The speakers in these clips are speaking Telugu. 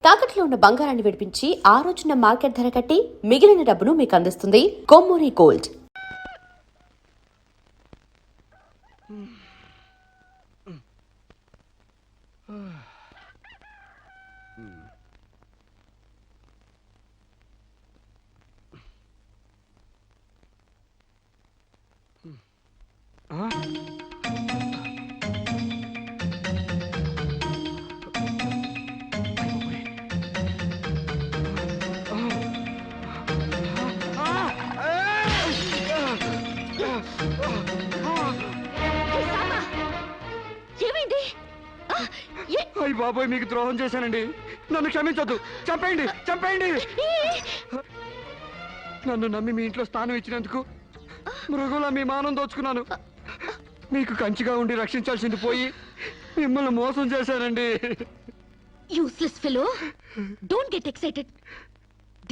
తాకట్లో ఉన్న బంగారాన్ని విడిపించి ఆ రోజున మార్కెట్ ధర కట్టి మిగిలిన డబ్బును మీకు అందిస్తుంది కొమ్మూరి గోల్డ్. అయ్య బాబోయ్, మీకు ద్రోహం చేశానండి. నన్ను క్షమించొద్దు. చంపేయండి, చంపేయండి. నన్ను నమ్మి మీ ఇంట్లో స్థానం ఇచ్చినందుకు మృగంలా మీ మానం దోచుకున్నాను. మీకు కంచిగా ఉండి రక్షించాల్సింది పోయి మిమ్మల్ని మోసం చేశానండి. Useless fellow, don't get excited.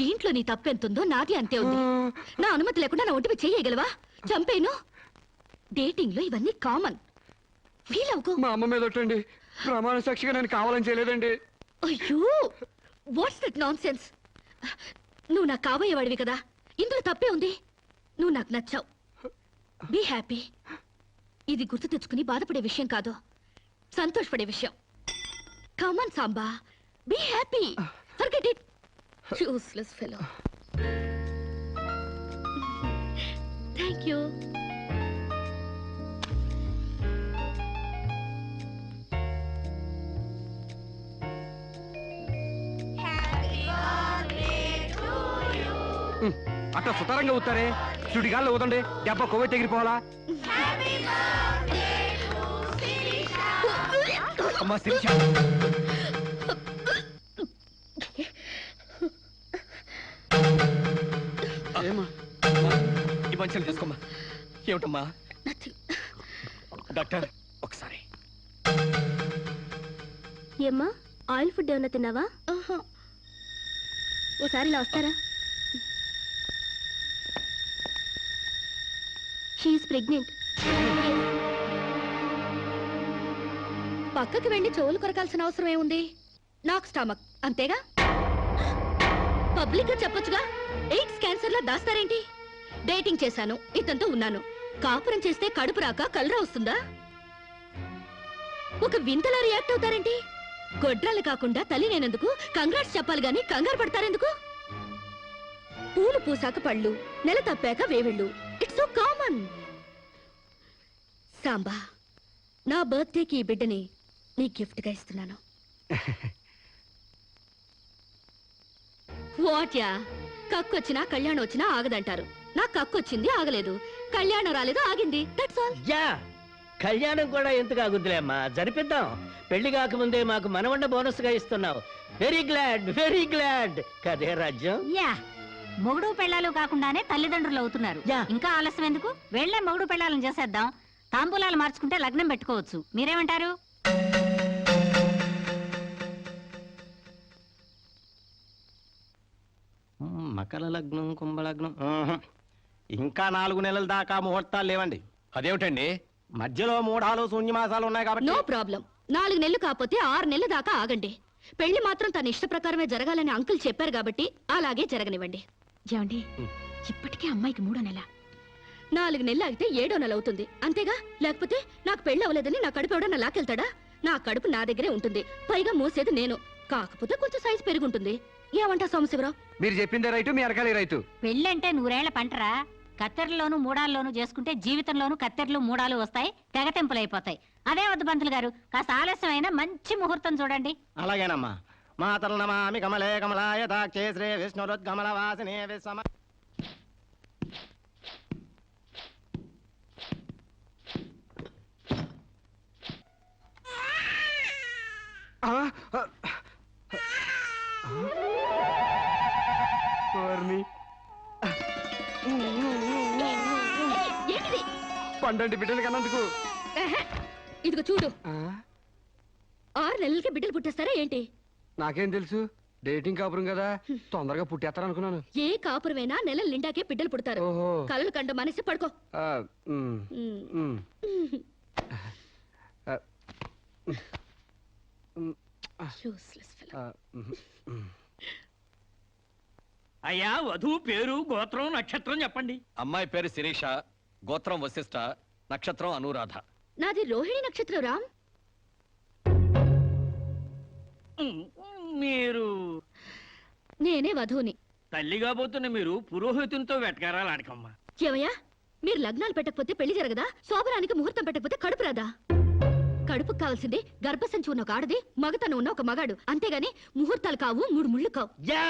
దీంట్లో నీ తప్పెంతుందో నాది అంతే ఉంది. నా అనుమతి లేకుండా నా ఒంటిపై చేయగలవా? చంపేను. డేటింగ్ లో ఇవన్నీ కామన్. ఫీల్ అవుకో. మా అమ్మ మీద ఒట్టండి. ప్రమాణ సాక్షిగా నేను కావాలని చేయలేదండి. అయ్యో, వాట్స్ దట్ నాన్ సెన్స్? నువ్వు నాకు కాబోయేవాడివి కదా, ఇందులో తప్పే ఉంది. నువ్వు నాకు నచ్చావు. Be happy. ఇది గుర్తు తెచ్చుకుని బాధపడే విషయం కాదు, సంతోషపడే విషయం. Come on Samba, be happy. Forget it. Useless fellow. Thank you. అట్లా సుతారంగా ఊతారే, సుడిగాల్లో ఊదండి. దెబ్బ కొవ్వై తెగిరిపోవాలా? అమ్మా శిరీష, ఈ మంచిని తీసుకోమ్మా. ఏమిటమ్మా? డాక్టర్ ఒకసారి. ఏమ్మా, ఆయిల్ ఫుడ్ ఏమన్నా తిన్నావా? ఓసారి ఇలా వస్తారా? She is pregnant. పక్కకి వెళ్ళి చెవులు కొరకాల్సిన అవసరం ఏముంది? నాకు స్టమక్, అంతేగా. పబ్లిక్ గా చెప్పొచ్చుగా. ఎయిడ్స్ క్యాన్సర్ లా దాస్తారేంటి? డేటింగ్ చేశాను, ఇతనితో ఉన్నాను. కాపురం చేస్తే కడుపు రాక కలరా వస్తుందా? ఒక వింతలా రియాక్ట్ అవుతారేంటి? గొడ్రాలు కాకుండా తల్లి నేనందుకు కంగ్రాట్స్ చెప్పాలి గాని కంగారు పడతారెందుకు? పూలు పూసాక పళ్ళు, నెల తప్పాక వేవిళ్ళు. It's so common. సాంబా, నా బర్త్డేకి ఈ బిడ్డని నీ గిఫ్ట్ గా ఇస్తున్నాను. వాట్యా, కక్కొచ్చినా కళ్యాణం వచ్చినా ఆగదంటారు. నాకు కక్కొచ్చింది, ఆగలేదు. కళ్యాణం రాలేదు, ఆగింది. That's all. యా, కళ్యాణం కూడా ఎందుకు ఆగుద్దులే అమ్మా, జరిపిద్దాం. పెళ్లి కాకముందే మాకు మనవండ బోనస్ గా ఇస్తున్నావు. Very glad, very glad. కదే రాజ్యం. యా, మొగుడు పెళ్ళాలు కాకుండానే తల్లిదండ్రులు అవుతున్నారు. ఇంకా ఆలస్యం ఎందుకు? వెళ్లే మొగుడు పెళ్ళాలను చేసేద్దాం. తాంబూలాలు మార్చుకుంటే లగ్నం పెట్టుకోవచ్చు. మీరేమంటారు? మకర లగ్నం, కుంభలగ్నం. ఇంకా 4 నెలల దాకా ముహూర్తాలు లేవండి. అదేమిటండి? మధ్యలో 3 శూన్యమాసాలు ఉన్నాయి కాబట్టి. No problem. 4 నెలలు కాకపోతే 6 నెలల దాకా ఆగండి. పెళ్లి మాత్రం తన ఇష్ట ప్రకారమే జరగాలని అంకుల్ చెప్పారు కాబట్టి అలాగే జరగనివ్వండి. ఏమండి, ఇప్పటికే అమ్మాయికి 3వ నెల. 4 నెలలు ఆగితే 7వ నెల అవుతుంది, అంతేగా? లేకపోతే నాకు పెళ్లి అవ్వలేదని నా కడుపు ఎవడన్నా లాకెళ్తాడా? నా కడుపు నా దగ్గరే ఉంటుంది. పైగా మోసేది నేను. కాకపోతే కొంచెం సైజు పెరుగుంటుంది. ఏమంటా సోమశివరావు? మీరు చెప్పిందే రైతు, మీ అరకాలి రైతు. పెళ్ళంటే 100 ఏళ్ల పంటరా. కత్తెరలోను మూడాల్లోనూ చేసుకుంటే జీవితంలోనూ కత్తెరలు మూడాలు వస్తాయి, తెగతెంపులైపోతాయి. అదే వద్దు పంతులు గారు, కాస్త ఆలస్యమైన మంచి ముహూర్తం చూడండి. అలాగేనమ్మా. మాతలు నమామి కమలే కమలాయ దాక్షే శ్రీ విష్ణురుద్గమల వాసినే విశ్వమ. పండంటి బిడ్డలు కన్నందుకు. ఇదిగో చూడు, 6 నెలలకి బిడ్డలు పుట్టేస్తారా ఏంటి? నాకేం తెలుసు, డేటింగ్ కాపురం కదా, తొందరగా పుట్టేస్తారు అనుకున్నాను. ఏ కాపురమైనా నెలల నిండాకే బిడ్డలు పుడతారు. కలలు కండ మనిషి పడుకో. Useless fellow. అయ్యా వధువు పేరు గోత్రం నక్షత్రం చెప్పండి. అమ్మాయి పేరు శిరీష, గోత్రం వశిష్ఠ, నక్షత్రం అనురాధ. నాది రోహిణి నక్షత్రం రామ్. మీరు నేనే వధువుని. తల్లిగా పోతున్న మీరు పురోహితునితో వెటకారాలాడకమ్మా. ఏమయ్యా, మీరు లగ్నాలు పెట్టకపోతే పెళ్లి జరగదా? శోభనానికి ముహూర్తం పెట్టకపోతే కడుపు రాదా? కడుపుకు కావాల్సిందే గర్భసంచి ఉన్న ఒక ఆడది, మగతను ఉన్న ఒక మగాడు. అంతేగాని ముహూర్తాలు కావు, 3 ముళ్ళు కావు. యా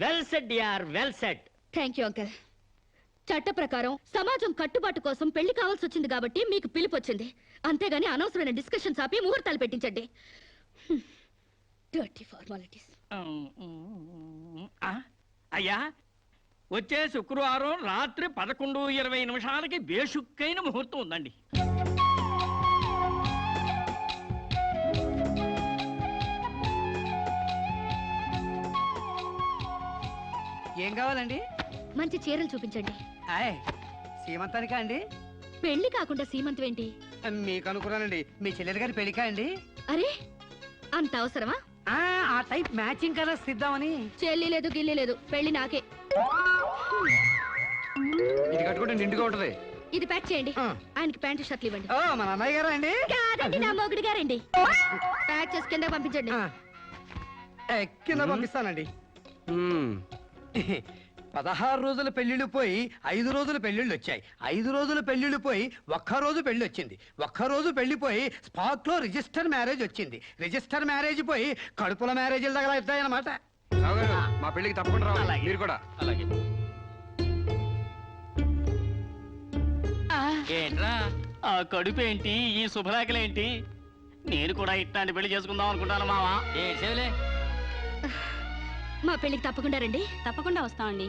వెల్ సెడ్ యార్, well said. Thank you uncle. చట్ట ప్రకారం సమాజం కట్టుబాటు కోసం పెళ్లి కావాల్సి వచ్చింది కాబట్టి మీకు పిలుపు వచ్చింది. అంతేగాని అనవసరమైన డిస్కషన్స్ ఆపి ముహూర్తాలు పెట్టించండి. Dirty formalities. అయ్యా, వచ్చే శుక్రవారం రాత్రి 11:20 బేషుక్కైన ముహూర్తం ఉందండి. ఏం కావాలండి? మంచి చీరలు చూపించండి. ఆయ్, సీమంతానికా అండి? పెళ్లి కాకుండా సీమంతం ఏంటి? మీకు అనుకున్నానండి, మీ చెల్లెలు గారి పెళ్లికా అండి? అరే, అంత అవసరమా? ఆ టైప్ మ్యాచింగ్ కలర్స్ ఇద్దామని. చెల్లి లేదు, గిల్లి లేదు, పెళ్లి నాకే. ఇది కట్టుకుంటే నిండుగా ఉంటది. ఇది ప్యాక్ చేయండి. ఆయనకి ప్యాంటు షర్ట్లు ఇవ్వండి. ఓ, మన అన్నయ్య గారా అండి? కాదండి, నా మొగుడు గారండి. ప్యాక్ చేసి కింద పంపించండి. కింద పంపిస్తానండి. 16 రోజుల పెళ్లిళ్ళు పోయి 5 రోజుల పెళ్లిళ్ళు వచ్చాయి. 5 రోజుల పెళ్లిళ్ళు పోయి ఒక్క రోజు పెళ్లి వచ్చింది. ఒక్క రోజు పెళ్లి పోయి స్పాట్ లో రిజిస్టర్ మ్యారేజ్ వచ్చింది. రిజిస్టర్ మ్యారేజ్ పోయి కడుపుల మ్యారేజ్లు తగలవుతాయన్నమాట. మా పెళ్లికి తప్పకుండా రావాలి. మీరు కూడా అలాగే. ఏంట్రా ఆ కడుపేంటి, ఈ శుభలేఖలేంటి? నేను కూడా ఇట్లాంటి పెళ్లి చేసుకుందాం అనుకుంటాను మావా. ఏడ్చేవులే. మా పెళ్లికి తప్పకుండా రండి. తప్పకుండా వస్తామండి.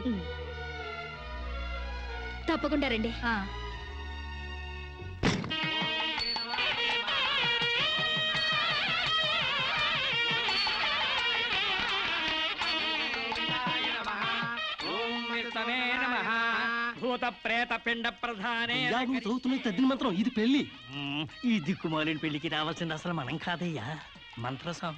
తప్పకుండా రండి. భూత ప్రేత పిండ ప్రధానే. చదువుతున్న మంత్రం ఇది పెళ్లి. ఈ దిక్కుమాలిన పెళ్లికి రావాల్సింది అసలు మనం కాదయ్యా, మంత్రసాం.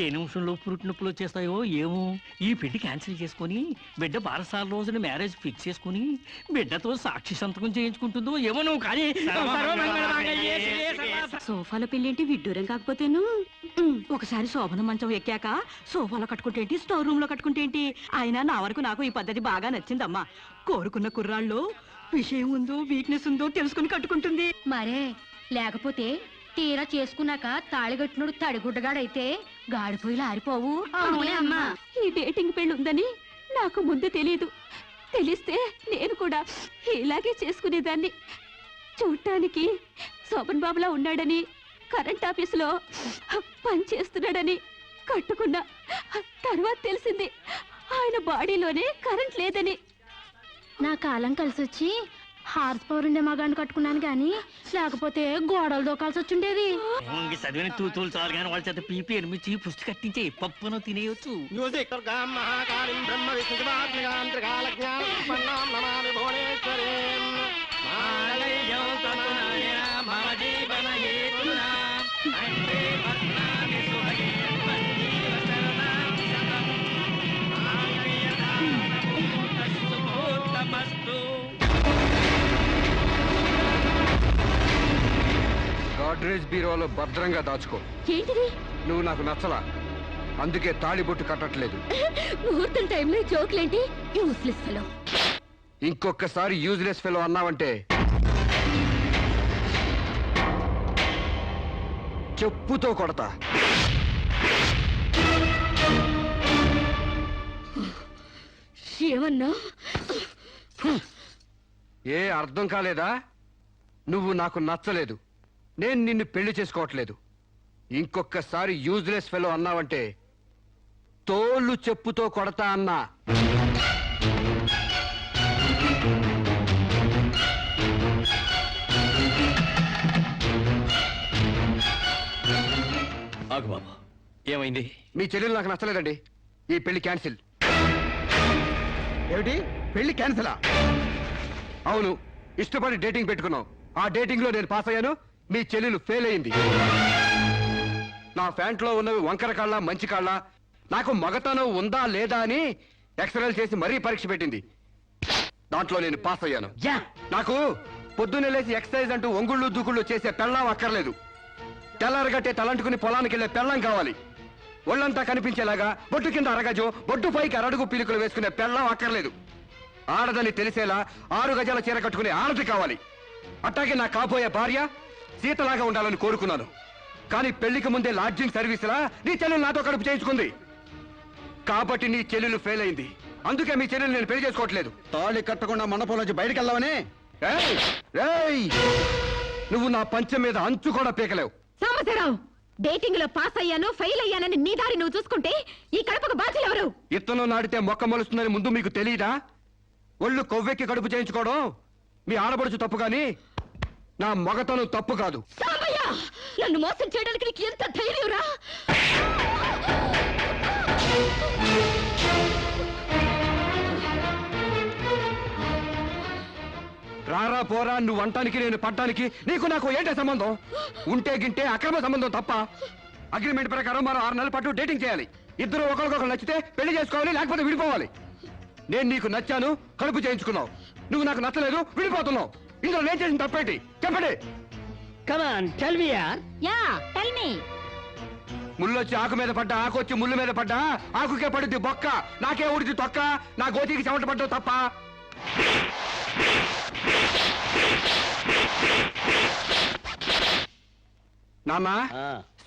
ఏ నిమిషంలో పురుటినొప్పులు వచ్చేస్తాయో ఏమో. ఈ పెళ్లి క్యాన్సిల్ చేసుకుని బిడ్డ 12 రోజున మ్యారేజ్ ఫిక్స్ చేసుకుని బిడ్డతో సాక్షి సంతకం చేయించుకుంటుందో ఏమో. నువ్వు కానీ సోఫాలో పెళ్ళేంటి విడ్డూరం కాకపోతేను. ఒకసారి శోభన మంచం ఎక్కాక సోఫాలో కట్టుకుంటేంటి, స్టోర్ రూమ్ లో కట్టుకుంటేంటి. అయినా నా వరకు నాకు ఈ పద్ధతి బాగా నచ్చిందమ్మా. కోరుకున్న కుర్రాళ్ళు విషయం ఉందో వీక్నెస్ ఉందో తెలుసుకుని కట్టుకుంటుంది. మరే లేకపోతే తీరా చేసుకున్నాక తాళిగట్టినోడు తడిగుడ్డగాడైతే గాడిపోయిలా ఆరిపోవు. అవునే అమ్మా. ఈ డేటింగ్ పెళ్లి ఉందని నాకు ముందు తెలియదు. తెలిస్తే నేను కూడా ఇలాగే చేసుకునేదాన్ని. చూడటానికి శోభన్ బాబులా ఉన్నాడని, కరెంట్ ఆఫీసులో పని చేస్తున్నాడని కట్టుకున్నా. తర్వాత తెలిసింది ఆయన బాడీలోనే కరెంట్ లేదని. నా కాలం కలిసొచ్చి హార్స్ పవర్ ఉండే మగాన్ని కట్టుకున్నాను గాని లేకపోతే గోడలు దూకాల్సి వచ్చిండేది. చదివిన తూతులు చాలు కానీ వాళ్ళ చేత పీపీ ఎనిమిచ్చి పుష్టి కట్టించే పప్పును తినేయొచ్చు. గాడ్రేజ్ బీరోలో భద్రంగా దాచుకో. ఏంటిది? నువ్వు నాకు నచ్చలా, అందుకే తాళిబొట్టు కట్టట్లేదు. ముహూర్తం టైంలో జోకులేంటి? Useless fellow. ఇంకొకసారి యూజ్లెస్ ఫెలో అన్నావంటే చెప్పుతో కొడతా. ఏమన్నా? ఏ అర్థం కాలేదా? నువ్వు నాకు నచ్చలేదు, నేను నిన్ను పెళ్లి చేసుకోవట్లేదు. ఇంకొకసారి యూజ్లెస్ ఫెలో అన్నావంటే తోలు చెప్పుతో కొడతా అన్నా. ఆగు బాబు, ఏమైంది? మీ చెల్లెలు నాకు నచ్చలేదండి, ఈ పెళ్లి క్యాన్సిల్. ఏమిటి పెళ్లి క్యాన్సిలా? అవును, ఇష్టపడి డేటింగ్ పెట్టుకున్నావు. ఆ డేటింగ్ లో నేను పాస్ అయ్యాను, మీ చెల్లెలు ఫెయిల్ అయింది. నా ప్యాంట్లో ఉన్నవి వంకర కాళ్ళ మంచి కాళ్ళ నాకు మగతనం ఉందా లేదా అని ఎక్స్రేలు చేసి మరీ పరీక్ష పెట్టింది. దాంట్లో నేను పాస్ అయ్యాను. యా నాకు పొద్దున్నే లేచి ఎక్సర్సైజ్ అంటూ ఒంగుళ్ళు దూకుళ్ళు చేసే పెళ్ళాం అక్కర్లేదు. తెల్లారగట్టే తలంటుకుని పొలానికి వెళ్ళే పెళ్ళం కావాలి. ఒళ్ళంతా కనిపించేలాగా బొట్టు కింద అరగజో బొట్టు పైకి అరడుగు పీలికలు వేసుకునే పెళ్ళం అక్కర్లేదు. ఆడదని తెలిసేలా 6 గజాల చీర కట్టుకునే ఆడది కావాలి. అట్టాగే నా కాబోయే భార్య సీతలాగా ఉండాలని కోరుకున్నాను. కానీ పెళ్లికి ముందే లాడ్జింగ్ సర్వీసులా నీ చెల్లెలు నాతో కడుపు చేయించుకుంది. కాబట్టి నీ చెల్లెలు ఫెయిల్ అయింది. అందుకే మీ చెల్లెలు నేను పెళ్లి చేసుకోవట్లేదు. తాళి కట్టకుండా మండపం నుంచి బయటకు వెళ్దామని. నువ్వు నా పంచం మీద అంచు కూడా పీకలేవు. సాంబశివరావు, డేటింగ్ లో పాస్ అయ్యాను ఫెయిల్ అయ్యానని నీ దారి నువ్వు చూసుకుంటే ఈ కడపకు బాధ్యులు ఎవరు? ఇత్తనం నాటితే మొక్క మొలుస్తుందని ముందు మీకు తెలియదా? ఒళ్ళు కొవ్వెక్కి కడుపు చేయించుకోవడం మీ ఆడపడుచు తప్పు గాని నా మగతనం తప్పు కాదు. సాంబయ్య, నన్ను మోసం చేయడానికి నీకు ఎంత ధైర్యం రా? రారా పోరా నువ్వు అంటానికి నేను పడ్డానికి నీకు నాకు ఏంటే సంబంధం? ఉంటే గింటే అక్రమ సంబంధం తప్ప. అగ్రిమెంట్ ప్రకారం మనం 6 నెలల పాటు డేటింగ్ చేయాలి. ఇద్దరు ఒకరికొకరు నచ్చితే పెళ్లి చేసుకోవాలి, లేకపోతే విడిపోవాలి. నేను నీకు నచ్చాను, కడుపు చేయించుకున్నావు. నువ్వు నాకు నచ్చలేదు, విడిపోతున్నావు. ఇందులో నేను చేసిన తప్పేంటి చెప్పండి. కమ్ ఆన్ టెల్ మీ యార్. Yeah tell me. ముళ్ళొచ్చి ఆకు మీద పడ్డా, ఆకు వచ్చి ముళ్ళు మీద పడ్డా ఆకుకే పడుద్ది బొక్క. నాకే ఊడిది తొక్క. నా గోతికి చెమట పడ్డావు తప్ప. నాన్న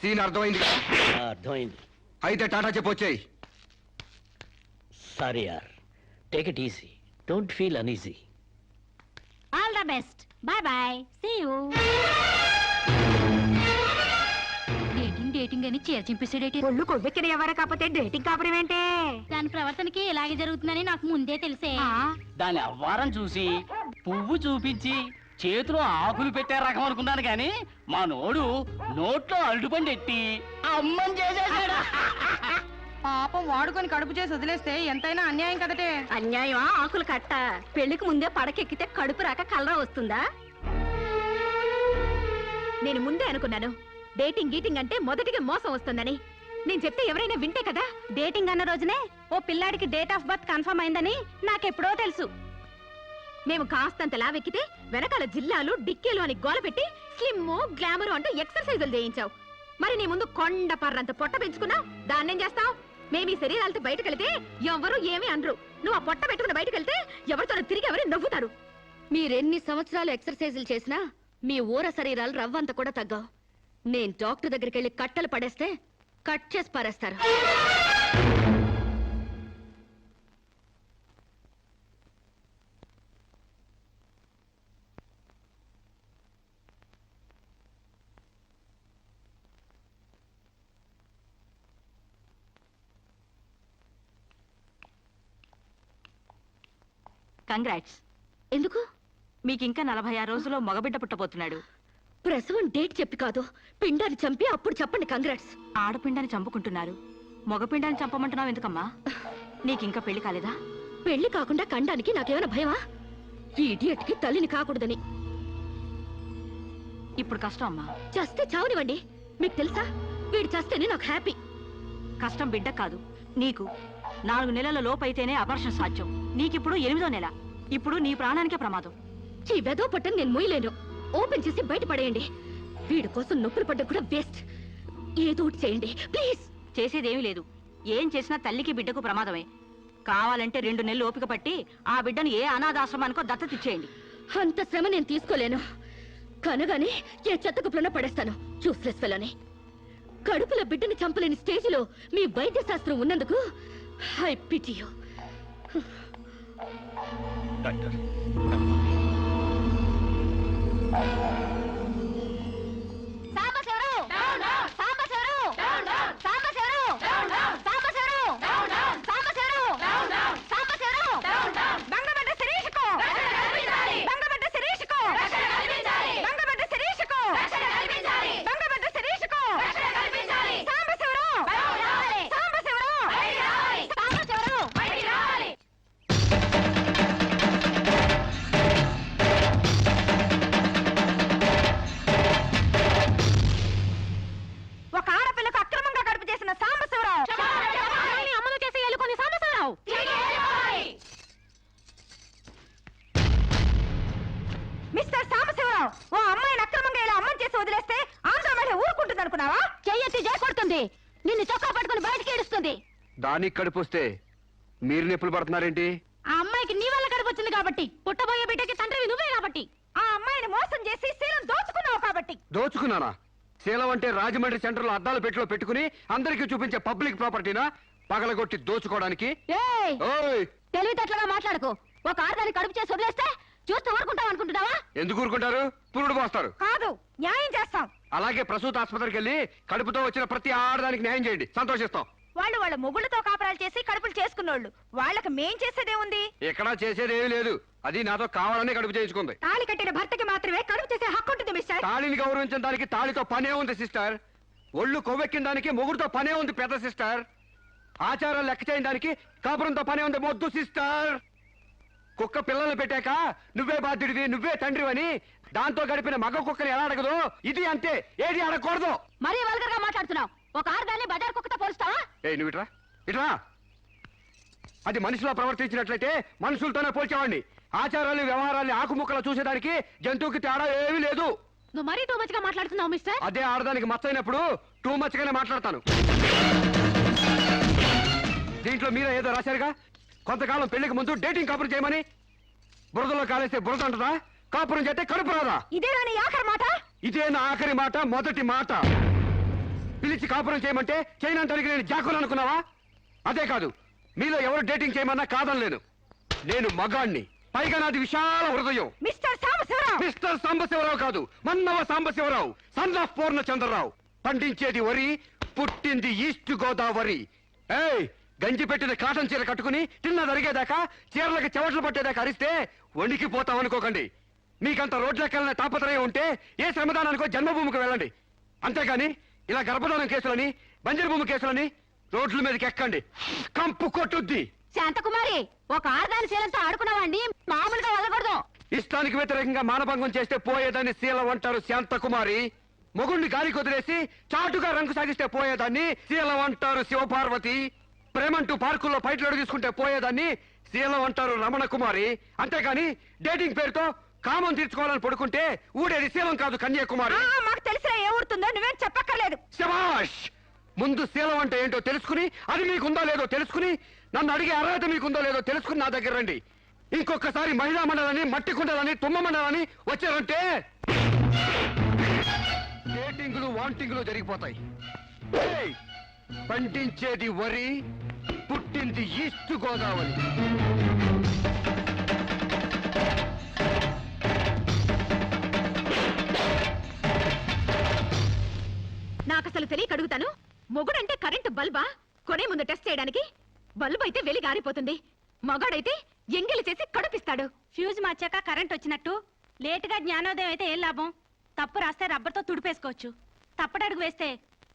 సీన్ అర్థమైంది కదా? అర్థమైంది. అయితే టాటా చెప్పొచ్చాయి. సారీ యార్, take it easy, don't feel uneasy. All the best. Bye bye. See you. Dating dating అని చీర చింపేసాడేటి. ఒళ్ళు కొవ్వెక్కిన ఎవరు కాకపోతే డేటింగ్ కాపురం ఏంటే? దాని ప్రవర్తనకి ఇలాగే జరుగుతుందని నాకు ముందే తెలిసే. దాని అవ్వారం చూసి పువ్వు చూపించి చేతిలో ఆకులు పెట్టే రకం అనుకున్నాను కానీ మా నోడు నోట్లో అల్లుపండి ఎట్టి అమ్మని చేసేసాడు. పాపం వాడుకొని కడుపు చేసి వదిలేస్తే ఎంతైనా అన్యాయం కదటే. అన్యాయం ఆకులు కట్ట. పెళ్లికి ముందే పడకెక్కితే కడుపు రాక కలరా వస్తుందా? నేను ముందే అనుకున్నాను డేటింగ్ గీటింగ్ అంటే మొదటిగా మోసం వస్తుందని. నేను చెప్తే ఎవరైనా వింటే కదా. డేటింగ్ అన్న రోజునే ఓ పిల్లాడికి డేట్ ఆఫ్ బర్త్ కన్ఫర్మ్ అయిందని నాకెప్పుడో తెలుసు. మేము కాస్తంత లావెక్కితే వెనకాల జిల్లాలు డిక్కీలు అని గోల పెట్టి స్లిమ్ గ్లామర్ అంటూ ఎక్సర్సైజులు చేయించావు. మరి నీ ముందు కొండ పర్రంత పొట్ట పెంచుకున్నావు. దాన్నేం చేస్తావు? మేము ఈ శరీరాలతో బయటకెళ్తే ఎవరు ఏమీ అనరు. నువ్వు ఆ పొట్ట పెట్టుకుని బయటకెళ్తే ఎవరితో తిరిగి ఎవరు నవ్వుతారు. మీరెన్ని సంవత్సరాలు ఎక్సర్సైజులు చేసినా మీ ఊర శరీరాలు రవ్వంత కూడా తగ్గవు. నేను డాక్టర్ దగ్గరికి వెళ్ళి కట్టలు పడేస్తే కట్ చేసి పారేస్తారు. కంగ్రాట్స్. ఎందుకు? మీకు ఇంకా 46 రోజుల్లో మగబిడ్డ పుట్టబోతున్నాడు. ప్రసవం డేట్ చెప్పి కాదు, పిండాన్ని చంపి అప్పుడు చెప్పండి కంగ్రాట్స్. ఆడపిండాన్ని చంపుకుంటున్నారు, మగపిండాన్ని చంపమంటున్నావు ఎందుకమ్మా? నీకింకా పెళ్లి కాలేదా? పెళ్లి కాకుండా కండానికి నాకేమైనా భయమా? ఈ ఇడియట్ కి తల్లిని కాకూడదని. ఇప్పుడు కష్టం అమ్మా. చస్తే చావనివ్వండి. మీకు తెలుసా, వీడు చస్తేనే నాకు హ్యాపీ. కష్టం బిడ్డ కాదు నీకు. 4 నెలల లోపైతేనే అబార్షన్ సాధ్యం. నీకిప్పుడు 8వ నెల. ఇప్పుడు నీ ప్రాణానికే ప్రమాదం. ఈ వెదో పట్టని నేను మొయ్యలేను. ఓపెన్ చేసి బయట పడేయండి. వీడి కోసం నొప్పులు పడ్డ కూడా వేస్ట్. ఏదో ఒకటి చేయండి ప్లీజ్. చేసేదేమీ లేదు. ఏం చేసినా తల్లికి బిడ్డకు ప్రమాదమే. కావాలంటే 2 నెలలు ఓపిక పట్టి ఆ బిడ్డను ఏ అనాథాశ్రమానికో దత్తతిచ్చేయండి. అంత శ్రమ నేను తీసుకోలేను. కనగానే ఏ చెత్తకుప్పులన్నా పడేస్తాను. చూస్లెస్ ఫెలోని. కడుపులో బిడ్డని చంపలేని స్టేజిలో మీ వైద్య శాస్త్రం ఉన్నందుకు ఐ పిటీ యు. డాక్టర్ చొక్కా పట్టుకుని బయటికి ఏడుస్తుంది. దానికి కడుపు వస్తే మీరు నొప్పులు పడుతున్నారేంటి? ఆ అమ్మాయికి నీ వల్ల కడుపు వచ్చింది కాబట్టి, పుట్టబోయే బిడ్డకి తండ్రివి నువ్వే కాబట్టి, ఆ అమ్మాయిని మోసం చేసి శీలం దోచుకున్నావు కాబట్టి. దోచుకున్నానా? శీలం అంటే రాజమండ్రి సెంటర్ లో అద్దాల పెట్టిలో పెట్టుకుని అందరికీ చూపించే పబ్లిక్ ప్రాపర్టీనా పగలగొట్టి దోచుకోవడానికి? ఏయ్, ఓయ్, తెలివితేటలుగా మాట్లాడుకో. ఒక ఆడదాన్ని కడుపు చేసి వదిలేస్తే చూస్తూ ఊరుకుంటావు అనుకుంటున్నావా? ఎందుకు ఊరుకుంటారు? పురుడు పోస్తారు. కాదు, న్యాయం చేస్తాం. అలాగే ప్రసూత ఆసుపత్రికి వెళ్ళి కడుపుతో వచ్చిన ప్రతి ఆడదానికి న్యాయం చేయండి, సంతోషిస్తాం. వాళ్ళు వాళ్ళ మొగుళ్ళతో కాపరాలు చేసి కడుపులు చేసుకున్నోళ్ళు, వాళ్ళకి మేం చేసేదే ఉంది. ఎక్కడా చేసేదేమీ లేదు. అది నాతో కావాలని కడుపు చేయించుకుంది. తాళి కట్టిన భర్తకి మాత్రమే కడుపు చేసే హక్కు ఉంటుంది మిస్టర్. తాళిని గౌరవించిన దానికి తాళితో పనే ఉంది సిస్టర్. ఒళ్ళు కొవ్వెక్కిన దానికి మొగుడుతో పనే ఉంది పెద్ద సిస్టర్. ఆచారాలు లెక్క చేయని దానికి కాపురంతో పనే ఉంది మొద్దు సిస్టర్. కుక్క పిల్లలు పెట్టాక నువ్వే బాధ్యుడివి, నువ్వే తండ్రివని దాంతో గడిపిన మగ కుక్కని ఎలా అడగదు, ఇది అంతే, ఏది అడగకూడదు. మరీ వల్గర్ గా మాట్లాడుతున్నావు. ఒక ఆడదాన్ని బజార్ కుక్కతో పోలుస్తావా? నువ్వు ఇట్రా ఇట్రా. అది మనిషిలో ప్రవర్తించినట్లయితే మనుషులతోనే పోల్చేవాడిని. ఆచారాలు వ్యవహారాన్ని ఆకుముక్కలు చూసేదానికి జంతువుకి తేడా ఏమీ లేదు. నువ్వు మరీ టూ మచ్ గా మాట్లాడుతున్నావు మిస్టర్. అదే ఆడదానికి మచ్చైనప్పుడు టూ మచ్ గానే మాట్లాడతాను. దీంట్లో మీరే ఏదో రాశారుగా, కొంతకాలం పెళ్లికి ముందు డేటింగ్ కాపురం చేయమని. బురదలో కాలేస్తే బురద అంటదా? కాపురం చేస్తే కడుపు రాదా? ఇదేనా నీ ఆఖరి మాట? ఇదే నా ఆఖరి మాట, మొదటి మాట. పిలిచి కాపురం చేయమంటే చేయనంటానికి నేను జాకులు అనుకున్నావా? అదే కాదు, మీలో ఎవరు డేటింగ్ చేయమన్నా కాదనలేను. నేను మగాణ్ణి, పైగా నాది విశాల హృదయం. మిస్టర్ సాంబశివరావు. మిస్టర్ సాంబశివరావు కాదు, మన్నవ సాంబశివరావు, సన్ ఆఫ్ పూర్ణచంద్రరావు. పండించేది వరి, పుట్టింది ఈస్ట్ గోదావరి. ఏయ్, గంజి పెట్టిన కాటన్ చీర కట్టుకుని తిన్నది అరిగేదాకా, చీరలకు చెవట్లు పట్టేదాకా అరిస్తే వణికిపోతాం అనుకోకండి. మీకంత రోడ్లెక్కాలనే తాపత్రయం ఉంటే ఏ శ్రమదానానికో జన్మభూమికి వెళ్ళండి. అంతేగాని ఇలా గర్భధానం కేసులని, బంజరు భూమి కేసులని రోడ్ల మీదకి ఎక్కండి, కంపు కొట్టుద్ది. శాంతకుమారి, ఒక ఆడదాని శీలంతో ఆడుకున్నావండి, మామూలుగా వెళ్ళకూడదు. ఇష్టానికి వ్యతిరేకంగా మానభంగం చేస్తే పోయేదాన్ని శీలం అంటారు శాంతకుమారి. మొగుణ్ణి గాలికి వదిలేసి చాటుగా రంగు సాగిస్తే పోయేదాన్ని శీలం అంటారు శివపార్వతి. ప్రేమంటూ పార్కుల్లో ఫైట్లు తీసుకుంటే పోయేదాన్ని శీలం అంటారు రమణ కుమారి. అంతేగాని డేటింగ్ పేరుతో కామం తీర్చుకోవాలని పడుకుంటే ఊడేది శీలం కాదు కన్యాకుమారి. మాకు తెలిసిన ఏ ఊరుతుందో నువ్వేం చెప్పక్కర్లేదు. శభాష్! ముందు శీలం అంటే ఏంటో తెలుసుకుని, అది మీకుందో లేదో తెలుసుకుని, నన్ను అడిగే అర్హత మీకుందో లేదో తెలుసుకుని నా దగ్గర రండి. ఇంకొకసారి మహిళా మండలని, మట్టి కుండలని, తుమ్మ మండలని వచ్చారంటే డేటింగ్లు వాంటింగ్లు జరిగిపోతాయి. ఏయ్, పండించేది వరి, పుట్టింది ఈస్ట్ గోదావరి. నాకు అసలు తెలియక అడుగుతాను, మొగుడంటే కరెంటు బల్బా? కొనే ముందు టెస్ట్ చేయడానికి. బల్బు అయితే వెలి గారిపోతుంది, మగాడైతే ఎంగిలి చేసి కడుపిస్తాడు. ఫ్యూజ్ మార్చాక కరెంట్ వచ్చినట్టు లేటుగా జ్ఞానోదయం అయితే ఏం లాభం? తప్పు రాస్తే రబ్బర్తో తుడిపేసుకోవచ్చు, తప్పటడుగు వేస్తే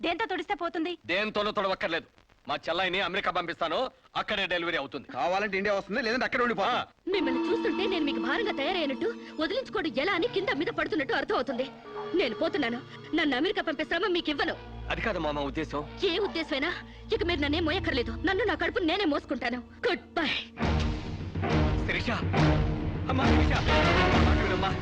దేంతో తుడిస్తే పోతుంది? దేంతోనూ తొడవక్కర్లేదు. మా చెల్లాయిని అమెరికా పంపిస్తాను, అక్కడే డెలివరీ అవుతుంది. కావాలంటే ఇండియా వస్తుంది, లేదంటే అక్కడ ఉండిపో. మిమ్మల్ని చూస్తుంటే నేను మీకు భారంగా తయారైనట్టు, వదిలించుకోవడం ఎలా అని కింద మీద పడుతున్నట్టు అర్థం అవుతుంది. నేను పోతున్నాను. నన్ను అమెరికా పంపే శ్రమ మీకు ఇవ్వను. అది కాదు మామ ఉద్దేశం. ఏ ఉద్దేశమైనా ఇక మీరు నన్నే మోయక్కర్లేదు. నన్ను నా కడుపు నేనే మోసుకుంటాను. Good bye. శిరీష, అమ్మా శిరీష, అమ్మా చూడమ్మా.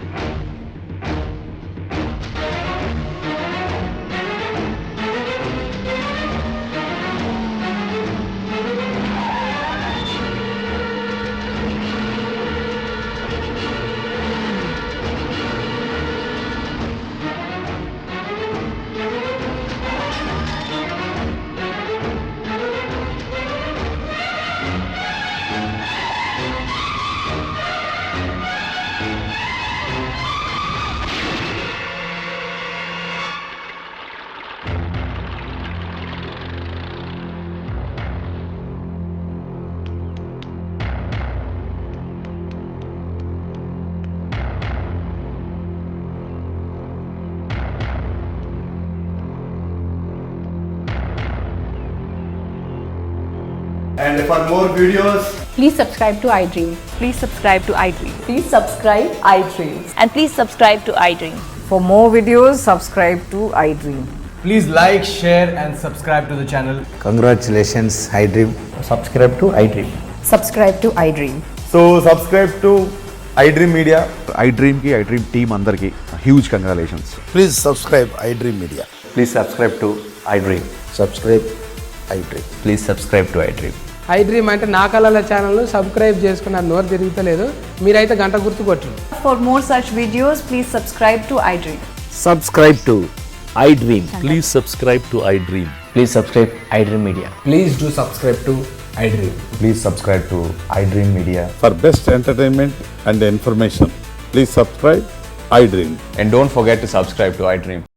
And for more videos, Please subscribe to iDream. Please subscribe to iDream. Please subscribe iDream. And please subscribe to iDream. For more videos, subscribe to iDream. please like, share and subscribe to the channel. Congratulations, iDream. Subscribe to iDream. Subscribe to iDream. So subscribe to iDream Media. iDream ki iDream team andarki huge congratulations. Please subscribe iDream Media. Please subscribe to iDream. Subscribe iDream. Please subscribe to iDream. I dream అంటే నా కళల ఛానల్ను సబ్స్క్రైబ్ చేసుకున్న నోరు తిరుగుతలేదు, మీరైతే గంట గుర్తు కొట్టరు. For more such videos, please subscribe to iDream. Subscribe to iDream. Please subscribe to iDream. Please subscribe iDream Media. Please do subscribe to iDream. Please subscribe to iDream Media. For best entertainment and information, please subscribe iDream. And don't forget to subscribe to iDream.